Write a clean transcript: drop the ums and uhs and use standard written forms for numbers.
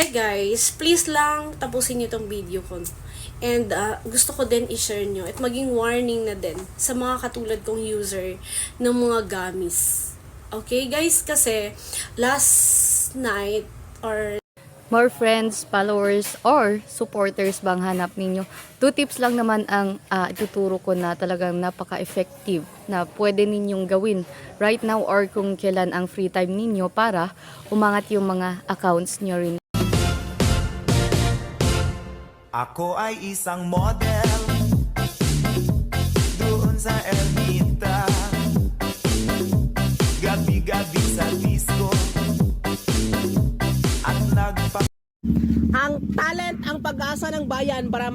Kaya guys, please lang tapusin niyo tong video ko. And gusto ko din i-share nyo at maging warning na din sa mga katulad kong user ng mga gamis. Okay guys, kasi last night or more friends, followers, or supporters bang hanap ninyo? 2 tips lang naman ang ituturo ko na talagang napaka-effective na pwede ninyong gawin right now or kung kailan ang free time ninyo para umangat yung mga accounts nyo rin. Ako ay isang model doon sa Ermita, gabi-gabi sa disco at Ang talent ang pag-asa ng bayan para